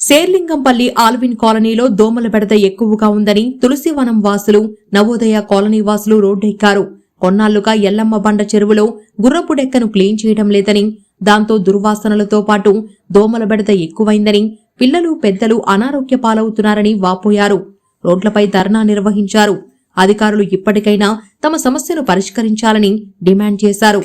Serilingampally Alvin కాలనీలో దోమల బెడద ఎక్కువగా ఉందని తులసివనం వాసులు, నవోదయ కాలనీ వాసులు రోడ్డెక్కారు. కొన్నాళ్లుగా ఎల్లమ్మ బండ చెరువులో గుర్రపుడెక్కను క్లీన్ చేయడం లేదని, దాంతో దుర్వాసనలతో పాటు దోమల బెడద ఎక్కువైందని, పిల్లలు పెద్దలు అనారోగ్య పాలవుతున్నారని వాపోయారు. రోడ్లపై ధర్నా నిర్వహించారు. అధికారులు ఇప్పటికైనా తమ సమస్యను పరిష్కరించాలని డిమాండ్ చేశారు.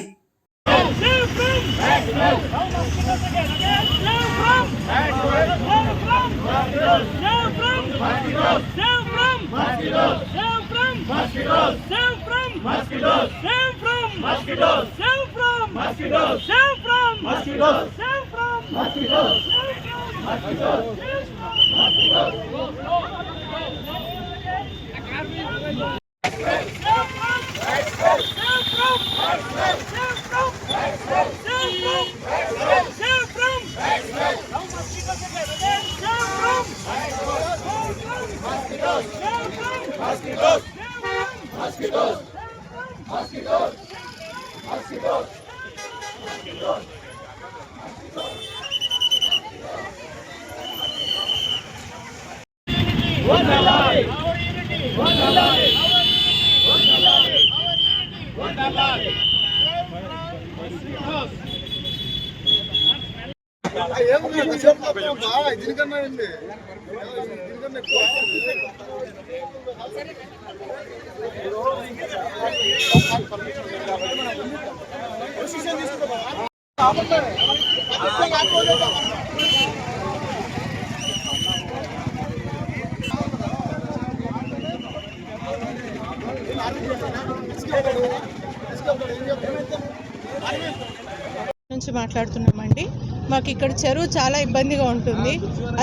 నుంచి మాట్లాడుతున్నామండి. మాకు ఇక్కడ చెరువు చాలా ఇబ్బందిగా ఉంటుంది.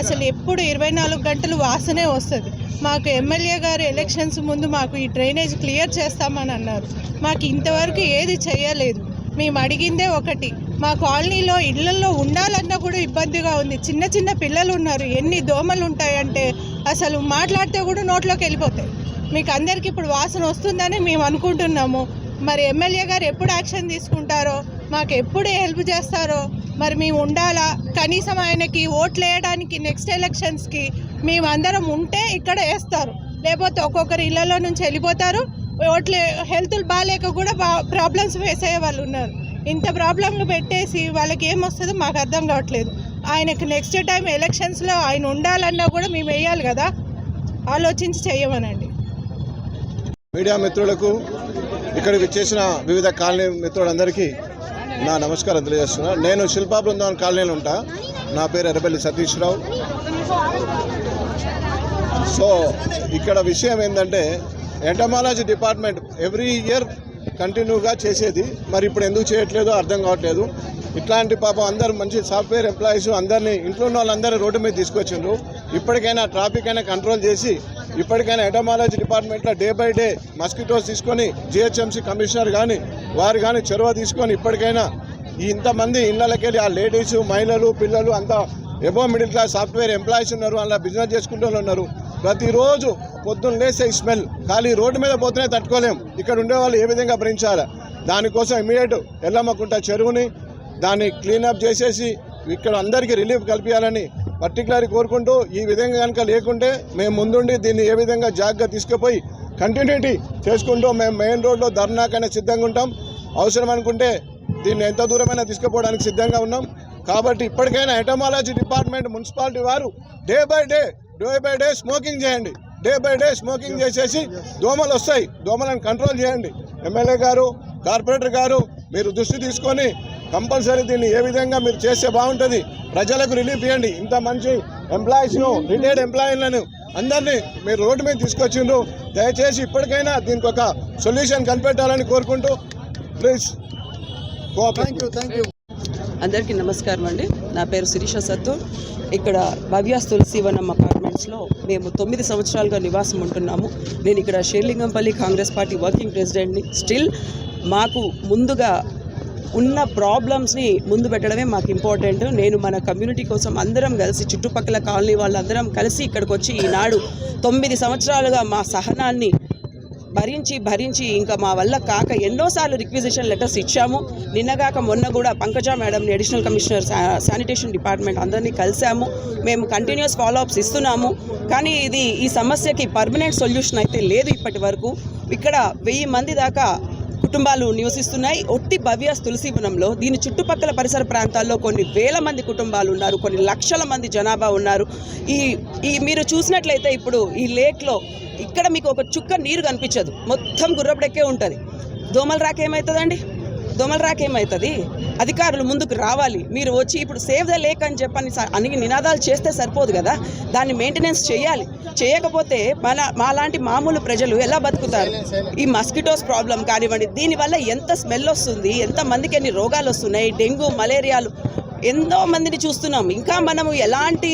అసలు ఎప్పుడు 24 గంటలు వాసనే వస్తుంది. మాకు ఎమ్మెల్యే గారు ఎలక్షన్స్ ముందు మాకు ఈ డ్రైనేజ్ క్లియర్ చేస్తామని అన్నారు. మాకు ఇంతవరకు ఏది చేయలేదు. మేము అడిగిందే ఒకటి, మా కాలనీలో ఇళ్లలో ఉండాలన్నా కూడా ఇబ్బందిగా ఉంది. చిన్న చిన్న పిల్లలు ఉన్నారు. ఎన్ని దోమలు ఉంటాయంటే అసలు మాట్లాడితే కూడా నోట్లోకి వెళ్ళిపోతాయి. మీకు అందరికీ ఇప్పుడు వాసన వస్తుందని మేము అనుకుంటున్నాము. మరి ఎమ్మెల్యే గారు ఎప్పుడు యాక్షన్ తీసుకుంటారో, మాకు ఎప్పుడు హెల్ప్ చేస్తారో, మరి మేము ఉండాలా? కనీసం ఆయనకి ఓట్లు వేయడానికి నెక్స్ట్ ఎలక్షన్స్కి మేము అందరం ఉంటే ఇక్కడ వేస్తారు, లేకపోతే ఒక్కొక్కరు ఇళ్లలో నుంచి వెళ్ళిపోతారు. ఓట్లు హెల్త్లు బాగాలేక కూడా ప్రాబ్లమ్స్ ఫేస్ అయ్యే వాళ్ళు ఉన్నారు. ఇంత ప్రాబ్లంలు పెట్టేసి వాళ్ళకి ఏమొస్తుందో మాకు అర్థం కావట్లేదు. ఆయనకు నెక్స్ట్ టైం ఎలక్షన్స్లో ఆయన ఉండాలన్నా కూడా మేము వేయాలి కదా, ఆలోచించి చేయమనండి. మీడియా మిత్రులకు, ఇక్కడికి వచ్చేసిన వివిధ కాలనీ మిత్రులందరికీ నా నమస్కారం తెలియజేస్తున్నా. నేను శిల్పా బృందావన్ కాలనీలో ఉంటా. నా పేరు ఎర్రబెల్లి సతీష్ రావు. సో ఇక్కడ విషయం ఏంటంటే, ఎంటమాలజీ డిపార్ట్మెంట్ ఎవ్రీ ఇయర్ కంటిన్యూగా చేసేది, మరి ఇప్పుడు ఎందుకు చేయట్లేదో అర్థం కావట్లేదు. ఇట్లాంటి పాపం అందరు మంచి సాఫ్ట్వేర్ ఎంప్లాయీస్ అందరినీ, ఇంట్లో ఉన్న వాళ్ళందరూ రోడ్డు మీద తీసుకొచ్చిండ్రు. ఇప్పటికైనా ట్రాఫిక్ అయినా కంట్రోల్ చేసి, ఇప్పటికైనా ఎంటమాలజీ డిపార్ట్మెంట్లో డే బై డే మస్కిటోస్ తీసుకొని జిహెచ్ఎంసీ కమిషనర్ కానీ వారు కానీ చొరవ తీసుకొని ఇప్పటికైనా ఇంతమంది ఇళ్ళకి వెళ్ళి ఆ లేడీస్, మహిళలు, పిల్లలు అంతా above middle class software employees ఉన్నారు, అలా బిజినెస్ చేసుకుంటూ ఉన్నారు. ప్రతిరోజు పొద్దున్న లేసే స్మెల్ ఖాళీ రోడ్డు మీద పోతేనే తట్టుకోలేము. ఇక్కడ ఉండేవాళ్ళు ఏ విధంగా భరించాలి? దానికోసం ఇమీడియట్ ఎల్లమ్మకుంట చెరువుని దాన్ని క్లీనప్ చేసేసి ఇక్కడ అందరికీ రిలీఫ్ కల్పించాలని పర్టికులర్గా కోరుకుంటూ, ఈ విధంగా కనుక లేకుంటే మేము ముందుండి దీన్ని ఏ విధంగా జాగ్రత్తగా తీసుకుపోయి కంటిన్యూటీ చేసుకుంటూ మేము మెయిన్ రోడ్లో ధర్నాకైనా సిద్ధంగా ఉంటాం. అవసరం అనుకుంటే దీన్ని ఎంత దూరమైనా తీసుకుపోవడానికి సిద్ధంగా ఉన్నాం. కాబట్టి ఇప్పటికైనా ఎంటమాలజీ డిపార్ట్మెంట్, మున్సిపాలిటీ వారు డే బై డే స్మోకింగ్ చేయండి. డే బై డే స్మోకింగ్ చేసేసి దోమలు వస్తాయి, దోమలను కంట్రోల్ చేయండి. ఎమ్మెల్యే గారు, కార్పొరేటర్ గారు మీరు దృష్టి తీసుకొని కంపల్సరీ దీన్ని ఏ విధంగా మీరు చేస్తే బాగుంటుంది, ప్రజలకు రిలీఫ్ ఇవ్వండి. ఇంత మంచి ఎంప్లాయీస్ను, రిటైర్డ్ ఎంప్లాయీలను అందరినీ మీరు రోడ్డు మీద తీసుకొచ్చిండ్రు. దయచేసి ఇప్పటికైనా దీనికి ఒక సొల్యూషన్ కనిపెట్టాలని కోరుకుంటూ ప్లీజ్. Thank you. అందరికీ నమస్కారం అండి. నా పేరు శిరీష సత్తు. ఇక్కడ భవ్యాస్ తులసివనం అపార్ట్మెంట్స్లో మేము 9 సంవత్సరాలుగా నివాసం ఉంటున్నాము. నేను ఇక్కడ షేర్లింగంపల్లి కాంగ్రెస్ పార్టీ వర్కింగ్ ప్రెసిడెంట్ని. స్టిల్ మాకు ముందుగా ఉన్న ప్రాబ్లమ్స్ని ముందు పెట్టడమే మాకు ఇంపార్టెంట్. నేను మన కమ్యూనిటీ కోసం అందరం కలిసి, చుట్టుపక్కల కాలనీ వాళ్ళందరం కలిసి ఇక్కడికి వచ్చి ఈనాడు 9 సంవత్సరాలుగా మా సహనాన్ని భరించి ఇంకా మా వల్ల కాక ఎన్నోసార్లు రిక్విజిషన్ లెటర్స్ ఇచ్చాము. నిన్నగాక మొన్న కూడా పంకజ మేడంని, అడిషనల్ కమిషనర్ శానిటేషన్ డిపార్ట్మెంట్ అందరినీ కలిసాము. మేము కంటిన్యూస్ ఫాలోఅప్స్ ఇస్తున్నాము. కానీ ఈ సమస్యకి పర్మనెంట్ సొల్యూషన్ అయితే లేదు ఇప్పటి వరకు. ఇక్కడ 1000 మంది దాకా కుటుంబాలు నివసిస్తున్నాయి ఒట్టి భవ్యాస్ తులసీవనంలో. దీని చుట్టుపక్కల పరిసర ప్రాంతాల్లో కొన్ని వేల మంది కుటుంబాలు ఉన్నారు, కొన్ని లక్షల మంది జనాభా ఉన్నారు. ఈ మీరు చూసినట్లయితే ఇప్పుడు ఈ లేక్లో ఇక్కడ మీకు ఒక చుక్క నీరు కనిపించదు, మొత్తం గుర్రపుడెక్కే ఉంటుంది. దోమల రాక ఏమవుతుంది? అధికారులు ముందుకు రావాలి. మీరు వచ్చి ఇప్పుడు సేవ్ ద లేక్ అని చెప్పని నినాదాలు చేస్తే సరిపోదు కదా, దాన్ని మెయింటెనెన్స్ చేయాలి. చేయకపోతే మాలాంటి మామూలు ప్రజలు ఎలా బతుకుతారు? ఈ మస్కిటోస్ ప్రాబ్లం కానివ్వండి, దీనివల్ల ఎంత స్మెల్ వస్తుంది, ఎంతమందికి ఎన్ని రోగాలు వస్తున్నాయి, డెంగ్యూ, మలేరియాలు ఎంతో మందిని చూస్తున్నాం. ఇంకా మనము ఎలాంటి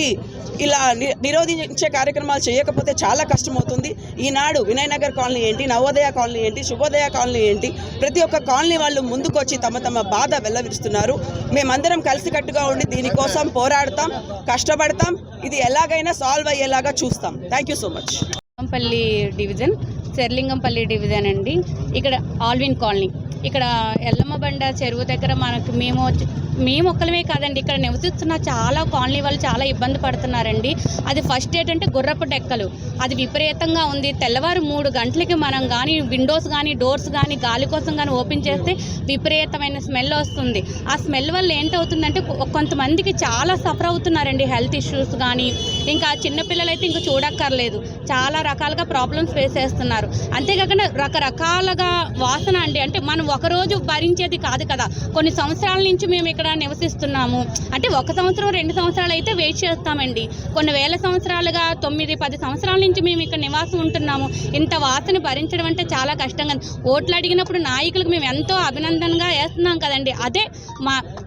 ఇలా నిరోధించే కార్యక్రమాలు చేయకపోతే చాలా కష్టమవుతుంది. ఈనాడు వినయ్ నగర్ కాలనీ ఏంటి, నవోదయ కాలనీ ఏంటి, శుభోదయ కాలనీ ఏంటి, ప్రతి ఒక్క కాలనీ వాళ్ళు ముందుకొచ్చి తమ బాధ వెల్లవిరుస్తున్నారు. మేమందరం కలిసికట్టుగా ఉండి దీనికోసం పోరాడతాం, కష్టపడతాం. ఇది ఎలాగైనా సాల్వ్ అయ్యేలాగా చూస్తాం. Thank you so much. Serilingampally division అండి. ఇక్కడ ఆల్విన్ కాలనీ, ఇక్కడ ఎల్లమ్మ బండ చెరువు దగ్గర మేము ఒక్కలమే కాదండి, ఇక్కడ నివసిస్తున్న చాలా కాలనీ వాళ్ళు చాలా ఇబ్బంది పడుతున్నారండి. అది ఫస్ట్ ఏంటంటే గుర్రపు డెక్కలు, అది విపరీతంగా ఉంది. తెల్లవారు 3 గంటలకి మనం కానీ విండోస్ కానీ డోర్స్ కానీ గాలి కోసం కానీ ఓపెన్ చేస్తే విపరీతమైన స్మెల్ వస్తుంది. ఆ స్మెల్ వల్ల ఏంటవుతుందంటే కొంతమందికి చాలా సఫర్ అవుతున్నారండి, హెల్త్ ఇష్యూస్ కానీ. ఇంకా చిన్నపిల్లలు అయితే ఇంకా చూడక్కర్లేదు, చాలా రకాలుగా ప్రాబ్లమ్స్ ఫేస్ చేస్తున్నారు. అంతేకాకుండా రకరకాలుగా వాసన అండి, అంటే మనం ఒకరోజు భరించేది కాదు కదా, కొన్ని సంవత్సరాల నుంచి మేము ఇక్కడ నివసిస్తున్నాము. అంటే 1 సంవత్సరం 2 సంవత్సరాలు అయితే వెయిట్ చేస్తామండి, కొన్ని వేల సంవత్సరాలుగా 9-10 సంవత్సరాల నుంచి మేము ఇక్కడ నివాసం ఉంటున్నాము. ఇంత వాసన భరించడం అంటే చాలా కష్టంగా. ఓట్లు అడిగినప్పుడు నాయకులకు మేము ఎంతో అభినందనగా వేస్తున్నాం కదండి, అదే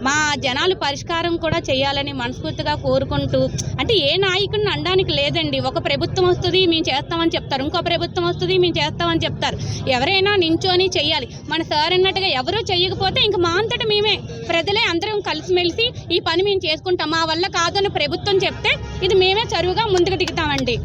మా జనాలు పరిష్కారం కూడా చేయాలని మనస్ఫూర్తిగా కోరుకుంటూ, అంటే ఏ నాయకుడిని అనడానికి లేదండి. ఒక ప్రభుత్వం వస్తుంది మేము చేస్తామని చెప్తారు, ఇంకో ప్రభుత్వం వస్తుంది మేము చేస్తామని చెప్తారు. ఎవరైనా నించొని చెయ్యాలి. మన సార్ అన్నట్టుగా ఎవరూ చెయ్యకపోతే ఇంక మా అంతటా మేమే ప్రజలే అందరం కలిసిమెలిసి ఈ పని మేము చేసుకుంటాం. మా వల్ల కాదని ప్రభుత్వం చెప్తే ఇది మేమే చరువుగా ముందుకు దిగుతామండి.